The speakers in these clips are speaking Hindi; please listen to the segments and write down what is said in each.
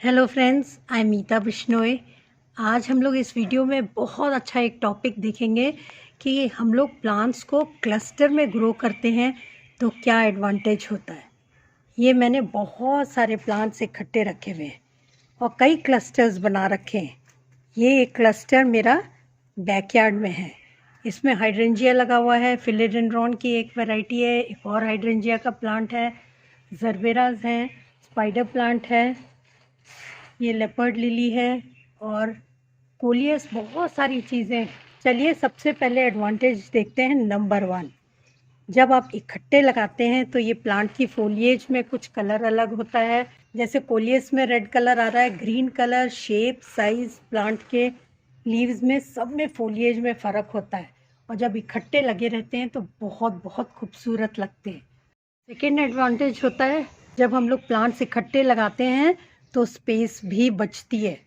हेलो फ्रेंड्स, आई एम मीता बिश्नोई। आज हम लोग इस वीडियो में बहुत अच्छा एक टॉपिक देखेंगे कि हम लोग प्लांट्स को क्लस्टर में ग्रो करते हैं तो क्या एडवांटेज होता है। ये मैंने बहुत सारे प्लांट्स इकट्ठे रखे हुए हैं और कई क्लस्टर्स बना रखे हैं। ये एक क्लस्टर मेरा बैकयार्ड में है। इसमें हाइड्रेंजिया लगा हुआ है, फिलिडेंड्रॉन की एक वैरायटी है, एक और हाइड्रेंजिया का प्लांट है, जरबेराज हैं, स्पाइडर प्लांट है, ये लेपर्ड लिली है और कोलियस, बहुत सारी चीज़ें। चलिए सबसे पहले एडवांटेज देखते हैं। नंबर 1, जब आप इकट्ठे लगाते हैं तो ये प्लांट की फोलिएज में कुछ कलर अलग होता है। जैसे कोलियस में रेड कलर आ रहा है, green colour, shape, size, plant के लीव्स में, सब में फोलिएज में फ़र्क होता है और जब इकट्ठे लगे रहते हैं तो बहुत बहुत खूबसूरत लगते हैं। सेकेंड एडवांटेज होता है, जब हम लोग प्लांट्स इकट्ठे लगाते हैं तो स्पेस भी बचती है।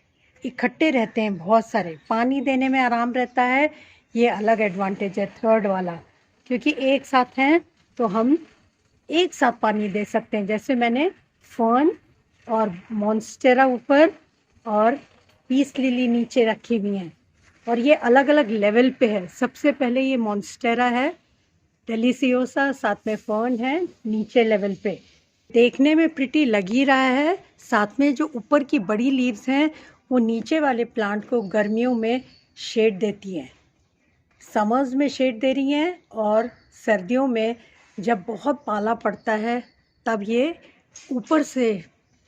इकट्ठे रहते हैं बहुत सारे, पानी देने में आराम रहता है। ये अलग एडवांटेज है, थर्ड वाला, क्योंकि एक साथ हैं तो हम एक साथ पानी दे सकते हैं। जैसे मैंने फर्न और मॉन्स्टेरा ऊपर और पीस लिली नीचे रखी हुई हैं और ये अलग अलग लेवल पे है। सबसे पहले ये मॉन्स्टेरा है, डेलिसियोसा, साथ में फर्न है नीचे लेवल पे। देखने में प्रिटी लग ही रहा है। साथ में जो ऊपर की बड़ी लीव्स हैं वो नीचे वाले प्लांट को गर्मियों में शेड देती हैं, समर्स में शेड दे रही हैं, और सर्दियों में जब बहुत पाला पड़ता है तब ये ऊपर से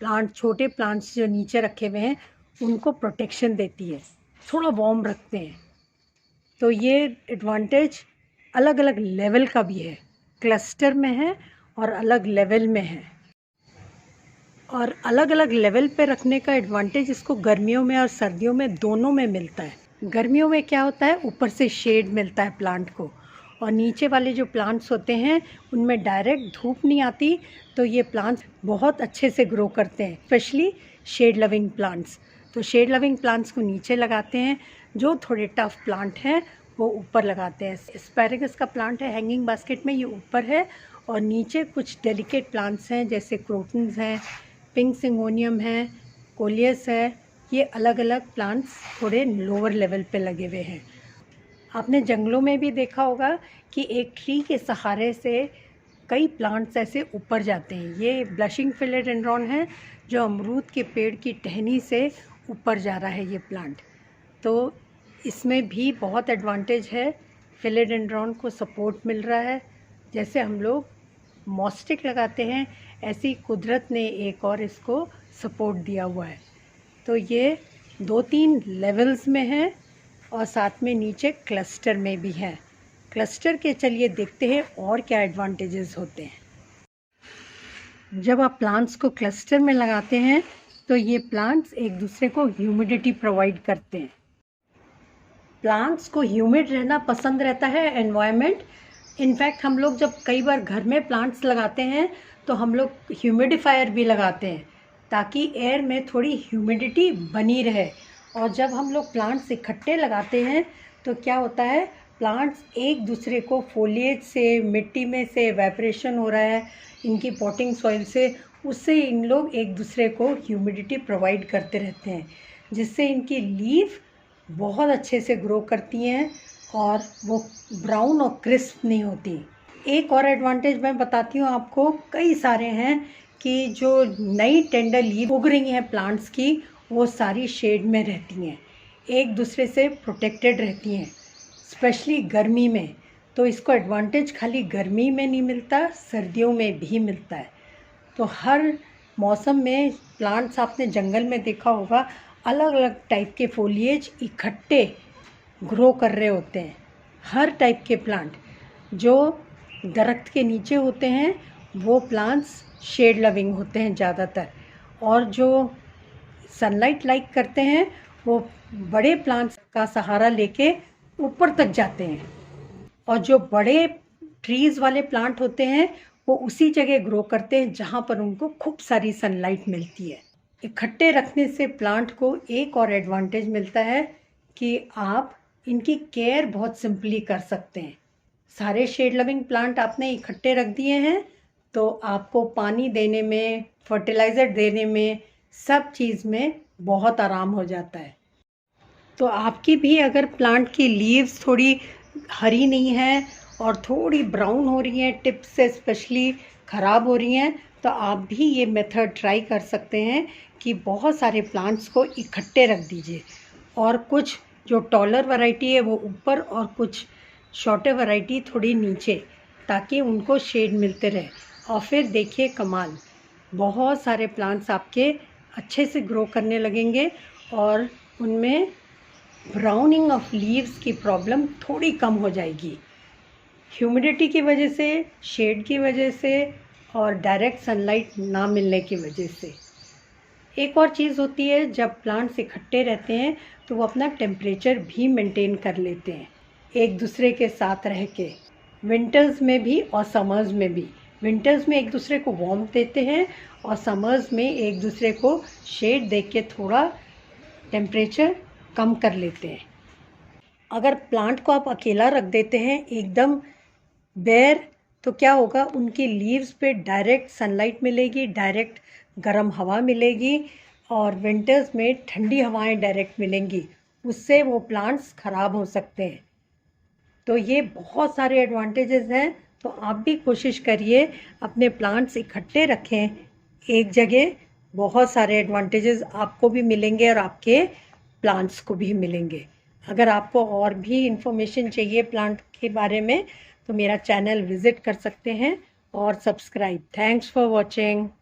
प्लांट, छोटे प्लांट्स जो नीचे रखे हुए हैं उनको प्रोटेक्शन देती है, थोड़ा वार्म रखते हैं। तो ये एडवांटेज अलग अलग लेवल का भी है, क्लस्टर में है और अलग लेवल में है। और अलग अलग लेवल पे रखने का एडवांटेज इसको गर्मियों में और सर्दियों में दोनों में मिलता है। गर्मियों में क्या होता है, ऊपर से शेड मिलता है प्लांट को, और नीचे वाले जो प्लांट्स होते हैं उनमें डायरेक्ट धूप नहीं आती, तो ये प्लांट्स बहुत अच्छे से ग्रो करते हैं, स्पेशली शेड लविंग प्लांट्स। तो शेड लविंग प्लांट्स को नीचे लगाते हैं, जो थोड़े टफ प्लांट हैं वो ऊपर लगाते हैं। एस्पैरेगस का प्लांट है हैंगिंग बास्केट में, ये ऊपर है, और नीचे कुछ डेलिकेट प्लांट्स हैं जैसे क्रोटन्स हैं, पिंक सिंगोनियम है, कोलियस है। ये अलग अलग प्लांट्स थोड़े लोअर लेवल पे लगे हुए हैं। आपने जंगलों में भी देखा होगा कि एक ट्री के सहारे से कई प्लांट्स ऐसे ऊपर जाते हैं। ये ब्लशिंग फिलिडेंड्रॉन है जो अमरूद के पेड़ की टहनी से ऊपर जा रहा है ये प्लांट। तो इसमें भी बहुत एडवांटेज है, फिलिडेंड्रॉन को सपोर्ट मिल रहा है। जैसे हम लोग मॉस्टिक लगाते हैं, ऐसी कुदरत ने एक और इसको सपोर्ट दिया हुआ है। तो ये 2-3 लेवल्स में है और साथ में नीचे क्लस्टर में भी है। क्लस्टर के चलिए देखते हैं और क्या एडवांटेजेस होते हैं। जब आप प्लांट्स को क्लस्टर में लगाते हैं तो ये प्लांट्स एक दूसरे को ह्यूमिडिटी प्रोवाइड करते हैं। प्लांट्स को ह्यूमिड रहना पसंद रहता है, एनवायरनमेंट। इनफैक्ट हम लोग जब कई बार घर में प्लांट्स लगाते हैं तो हम लोग ह्यूमिडिफायर भी लगाते हैं ताकि एयर में थोड़ी ह्यूमिडिटी बनी रहे। और जब हम लोग प्लांट्स इकट्ठे लगाते हैं तो क्या होता है, प्लांट्स एक दूसरे को फोलिएज से, मिट्टी में से एवेपोरेशन हो रहा है इनकी पॉटिंग सॉइल से, उससे इन लोग एक दूसरे को ह्यूमिडिटी प्रोवाइड करते रहते हैं, जिससे इनकी लीफ बहुत अच्छे से ग्रो करती हैं और वो ब्राउन और क्रिस्प नहीं होती। एक और एडवांटेज मैं बताती हूँ आपको, कई सारे हैं, कि जो नई टेंडर लीफ उग रही हैं प्लांट्स की, वो सारी शेड में रहती हैं, एक दूसरे से प्रोटेक्टेड रहती हैं, स्पेशली गर्मी में। तो इसको एडवांटेज खाली गर्मी में नहीं मिलता, सर्दियों में भी मिलता है। तो हर मौसम में प्लांट्स, आपने जंगल में देखा होगा, अलग अलग टाइप के फोलिएज इकट्ठे ग्रो कर रहे होते हैं। हर टाइप के प्लांट जो दरख्त के नीचे होते हैं वो प्लांट्स शेड लविंग होते हैं ज़्यादातर, और जो सनलाइट लाइक करते हैं वो बड़े प्लांट्स का सहारा लेके ऊपर तक जाते हैं, और जो बड़े ट्रीज़ वाले प्लांट होते हैं वो उसी जगह ग्रो करते हैं जहाँ पर उनको खूब सारी सनलाइट मिलती है। इकट्ठे रखने से प्लांट को एक और एडवांटेज मिलता है कि आप इनकी केयर बहुत सिंपली कर सकते हैं। सारे शेड लविंग प्लांट आपने इकट्ठे रख दिए हैं तो आपको पानी देने में, फर्टिलाइज़र देने में, सब चीज़ में बहुत आराम हो जाता है। तो आपकी भी अगर प्लांट की लीव्स थोड़ी हरी नहीं है और थोड़ी ब्राउन हो रही हैं, टिप्स से स्पेशली ख़राब हो रही हैं, तो आप भी ये मेथड ट्राई कर सकते हैं कि बहुत सारे प्लांट्स को इकट्ठे रख दीजिए और कुछ जो टॉलर वैरायटी है वो ऊपर और कुछ शॉर्टर वैरायटी थोड़ी नीचे, ताकि उनको शेड मिलते रहे। और फिर देखिए कमाल, बहुत सारे प्लांट्स आपके अच्छे से ग्रो करने लगेंगे और उनमें ब्राउनिंग ऑफ लीव्स की प्रॉब्लम थोड़ी कम हो जाएगी, ह्यूमिडिटी की वजह से, शेड की वजह से और डायरेक्ट सनलाइट ना मिलने की वजह से। एक और चीज़ होती है, जब प्लांट्स इकट्ठे रहते हैं तो वो अपना टेम्परेचर भी मेंटेन कर लेते हैं एक दूसरे के साथ रह के, विंटर्स में भी और समर्स में भी। विंटर्स में एक दूसरे को वार्म देते हैं और समर्स में एक दूसरे को शेड दे के थोड़ा टेम्परेचर कम कर लेते हैं। अगर प्लांट को आप अकेला रख देते हैं एकदम बेयर, तो क्या होगा, उनकी लीव्स पे डायरेक्ट सनलाइट मिलेगी, डायरेक्ट गर्म हवा मिलेगी और विंटर्स में ठंडी हवाएं डायरेक्ट मिलेंगी, उससे वो प्लांट्स ख़राब हो सकते हैं। तो ये बहुत सारे एडवांटेजेस हैं। तो आप भी कोशिश करिए अपने प्लांट्स इकट्ठे रखें एक जगह, बहुत सारे एडवांटेजेस आपको भी मिलेंगे और आपके प्लांट्स को भी मिलेंगे। अगर आपको और भी इंफॉर्मेशन चाहिए प्लांट के बारे में तो मेरा चैनल विज़िट कर सकते हैं और सब्सक्राइब। Thanks for watching.